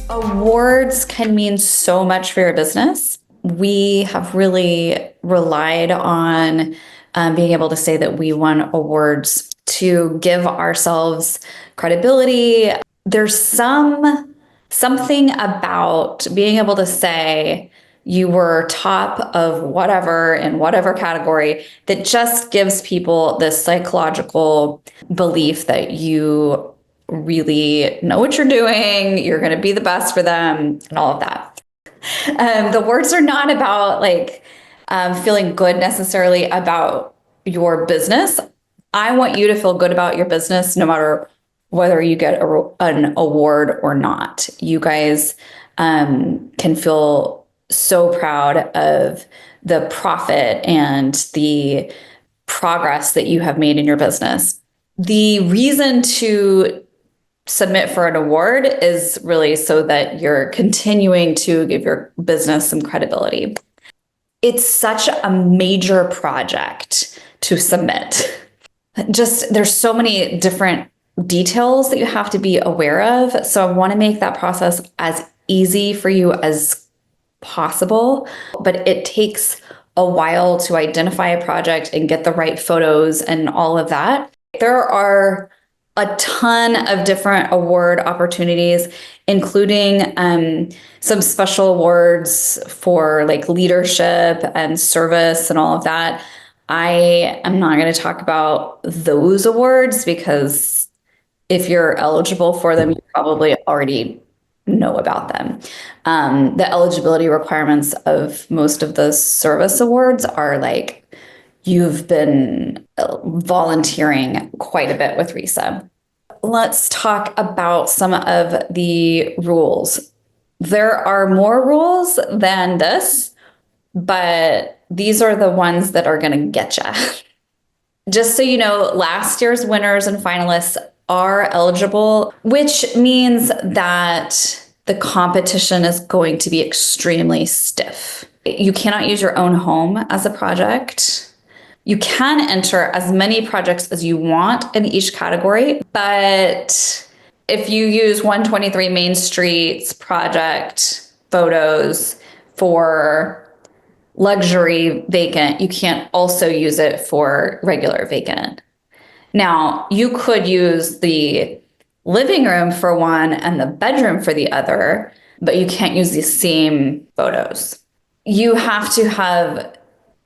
Awards can mean so much for your business. We have really relied on being able to say that we won awards to give ourselves credibility. There's something about being able to say you were top of whatever in whatever category that just gives people this psychological belief that you really know what you're doing, you're going to be the best for them, and all of that. The words are not about feeling good necessarily about your business. I want you to feel good about your business no matter whether you get an award or not. You guys can feel so proud of the profit and the progress that you have made in your business. The reason to submit for an award is really so that you're continuing to give your business some credibility. It's such a major project to submit. Just there's so many different details that you have to be aware of. So I want to make that process as easy for you as possible, but it takes a while to identify a project and get the right photos and all of that. There are a ton of different award opportunities, including some special awards for like leadership and service and all of that. I am not going to talk about those awards because if you're eligible for them, you probably already know about them. The eligibility requirements of most of the service awards are like you've been volunteering quite a bit with RISA. Let's talk about some of the rules. There are more rules than this, but these are the ones that are going to get you. Just so you know, last year's winners and finalists are eligible, which means that the competition is going to be extremely stiff. You cannot use your own home as a project. You can enter as many projects as you want in each category, but if you use 123 Main Street's project photos for luxury vacant, you can't also use it for regular vacant. Now, you could use the living room for one and the bedroom for the other, but you can't use the same photos. You have to have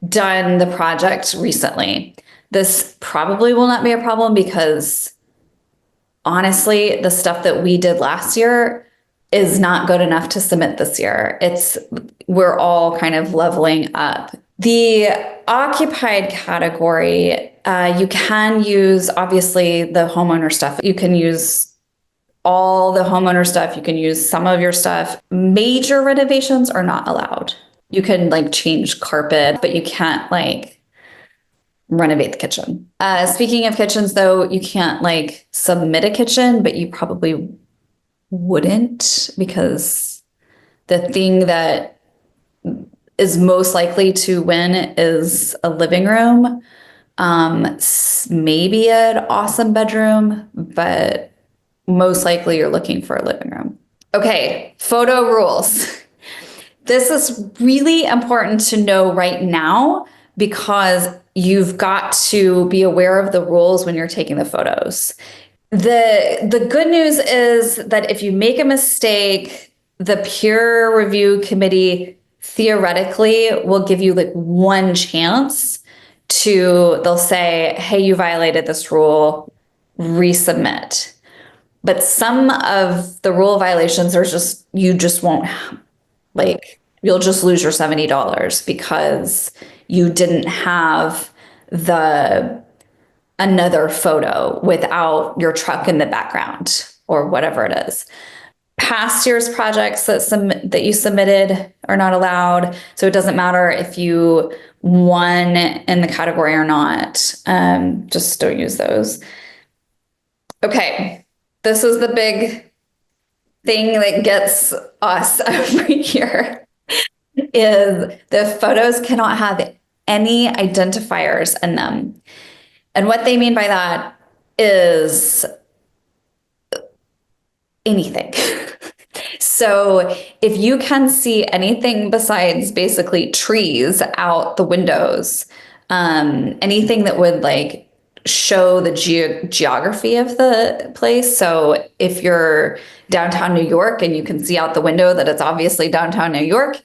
done the project recently. This probably will not be a problem because honestly, the stuff that we did last year is not good enough to submit this year. We're all kind of leveling up. The occupied category, you can use obviously the homeowner stuff. You can use all the homeowner stuff. You can use some of your stuff. Major renovations are not allowed. You can like change carpet, but you can't like renovate the kitchen. Speaking of kitchens though, you can't like submit a kitchen, but you probably wouldn't because the thing that is most likely to win is a living room, maybe an awesome bedroom, but most likely you're looking for a living room. Okay, photo rules. This is really important to know right now because you've got to be aware of the rules when you're taking the photos. The good news is that if you make a mistake, the peer review committee theoretically will give you like one chance they'll say, hey, you violated this rule, resubmit. But some of the rule violations are you just won't you'll just lose your $70 because you didn't have another photo without your truck in the background or whatever it is. Past year's projects that you submitted are not allowed. So it doesn't matter if you won in the category or not. Just don't use those. Okay, this is the big thing that gets us every year is the photos cannot have any identifiers in them. And what they mean by that is anything. So if you can see anything besides basically trees out the windows, anything that would like show the geography of the place. So if you're downtown New York and you can see out the window that it's obviously downtown New York,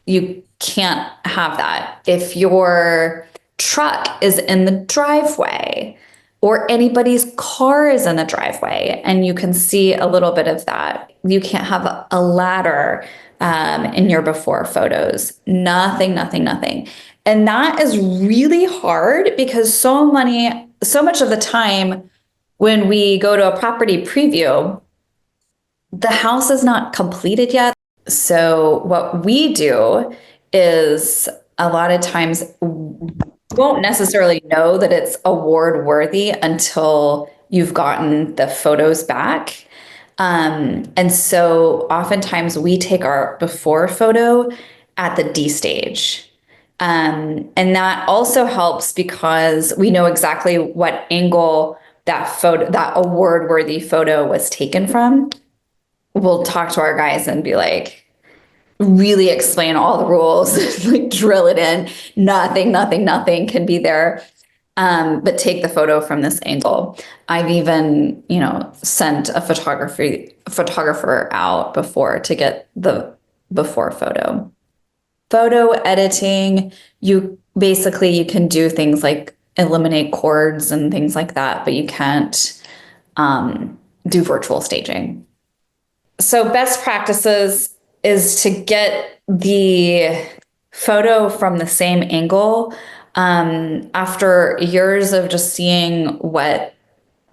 you can't have that. If your truck is in the driveway, or anybody's car is in the driveway and you can see a little bit of that. You can't have a ladder in your before photos. Nothing, nothing, nothing. And that is really hard because so much of the time when we go to a property preview, the house is not completed yet. So what we do is a lot of times won't necessarily know that it's award worthy until you've gotten the photos back. And so oftentimes we take our before photo at the D stage. And that also helps because we know exactly what angle that award worthy photo was taken from. We'll talk to our guys and be like, really explain all the rules, like drill it in. Nothing, nothing, nothing can be there. But take the photo from this angle. I've even, sent a photographer out before to get the before photo. Photo editing, you can do things like eliminate cords and things like that, but you can't do virtual staging. So best practices is to get the photo from the same angle. After years of just seeing what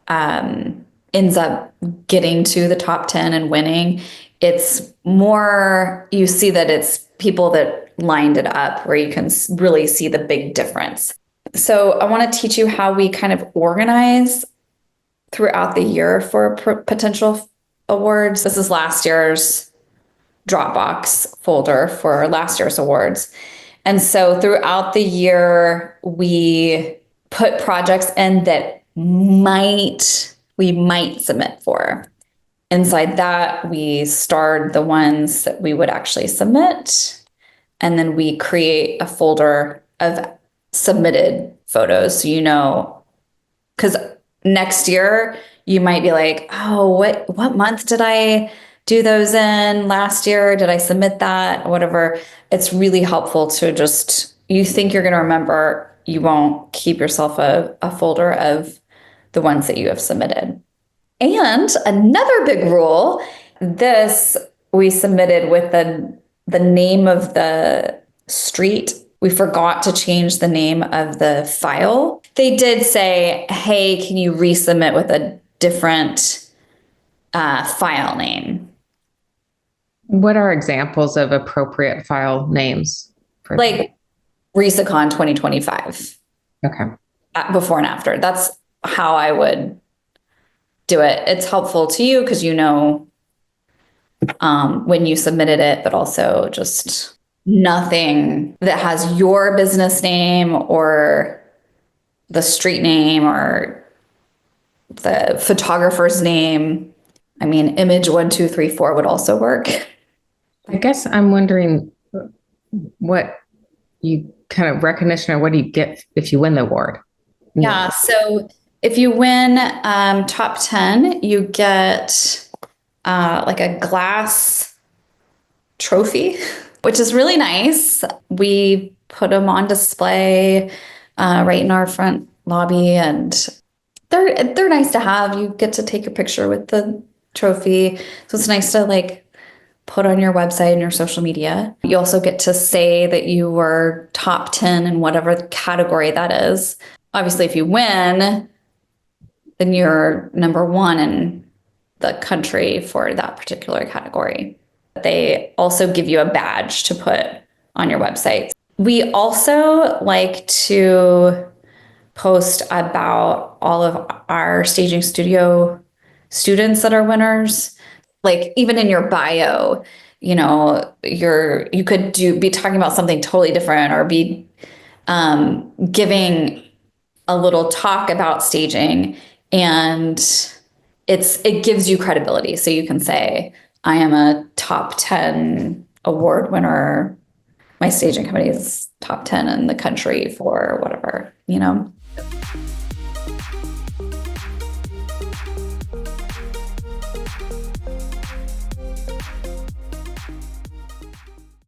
ends up getting to the top 10 and winning, it's more, you see that it's people that lined it up where you can really see the big difference. So I want to teach you how we kind of organize throughout the year for potential awards. This is last year's Dropbox folder for last year's awards. And so throughout the year, we put projects in that we might submit for. Inside that, we starred the ones that we would actually submit. And then we create a folder of submitted photos. So because next year you might be like, oh, what month did I do those in last year? Did I submit that? Whatever. It's really helpful to just, you think you're going to remember, you won't. Keep yourself a folder of the ones that you have submitted. And another big rule, this we submitted with the name of the street. We forgot to change the name of the file. They did say, hey, can you resubmit with a different file name? What are examples of appropriate file names? Like RisaCon 2025. Okay. Before and after. That's how I would do it. It's helpful to you because when you submitted it, but also just nothing that has your business name or the street name or the photographer's name. I mean, image 1234 would also work. I guess I'm wondering what you kind of recognition or what do you get if you win the award? Yeah. So if you win top 10, you get like a glass trophy, which is really nice. We put them on display right in our front lobby, and they're nice to have. You get to take a picture with the trophy, so it's nice to like put on your website and your social media. You also get to say that you were top 10 in whatever category that is. Obviously, if you win, then you're number one in the country for that particular category. They also give you a badge to put on your website. We also like to post about all of our staging studio students that are winners. Like even in your bio, you could be talking about something totally different or be giving a little talk about staging, and it gives you credibility. So you can say, I am a top 10 award winner. My staging company is top 10 in the country for whatever, you know.